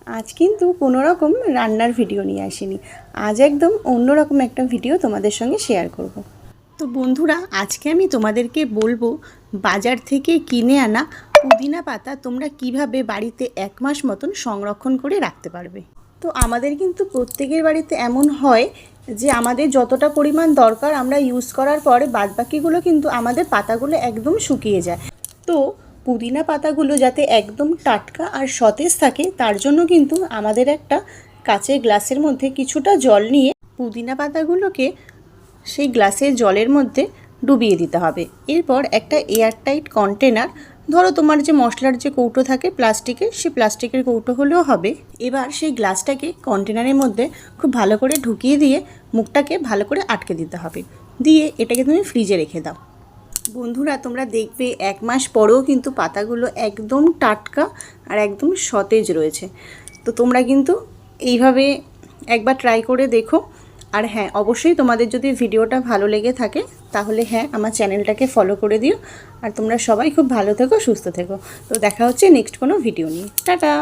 আজ কিন্তু কোনো রকম রান্নার ভিডিও নিয়ে আসিনি। আজ একদম অন্যরকম একটা ভিডিও তোমাদের সঙ্গে শেয়ার করব। তো বন্ধুরা, আজকে আমি তোমাদেরকে বলবো বাজার থেকে কিনে আনা পুদিনা পাতা তোমরা কিভাবে বাড়িতে 1 মাস মতন সংরক্ষণ করে রাখতে পারবে। তো আমাদের কিন্তু প্রত্যেকের বাড়িতে এমন হয় যে আমাদের যতটা পরিমাণ দরকার আমরা ইউজ করার পরে বাদবাকিগুলো কিন্তু আমাদের পাতাগুলো একদম শুকিয়ে যায়। তো পুদিনা পাতাগুলো যাতে একদম টাটকা আর সতেজ থাকে তার জন্য কিন্তু আমাদের একটা কাচের গ্লাসের মধ্যে কিছুটা জল নিয়ে পুদিনা পাতাগুলোকে সেই গ্লাসের জলের মধ্যে ডুবিয়ে দিতে হবে। এরপর একটা এয়ারটাইট কন্টেনার, ধরো তোমার যে মশলার যে কৌটো থাকে প্লাস্টিকের, সেই প্লাস্টিকের কৌটো হলেও হবে। এবার সেই গ্লাসটাকে কন্টেনারের মধ্যে খুব ভালো করে ঢুকিয়ে দিয়ে মুখটাকে ভালো করে আটকে দিতে হবে। দিয়ে এটাকে তুমি ফ্রিজে রেখে দাও। বন্ধুরা, তোমরা দেখবে 1 মাস পরেও কিন্তু পাতাগুলো একদম টাটকা আর একদম সতেজ রয়েছে। তো তোমরা কিন্তু এইভাবে একবার ট্রাই করে দেখো। আর হ্যাঁ, অবশ্যই তোমাদের যদি ভিডিওটা ভালো লেগে থাকে তাহলে হ্যাঁ, আমার চ্যানেলটাকে ফলো করে দিও। আর তোমরা সবাই খুব ভালো থেকো, সুস্থ থেকো। তো দেখা হচ্ছে নেক্সট কোনো ভিডিও নিয়ে। টাটা।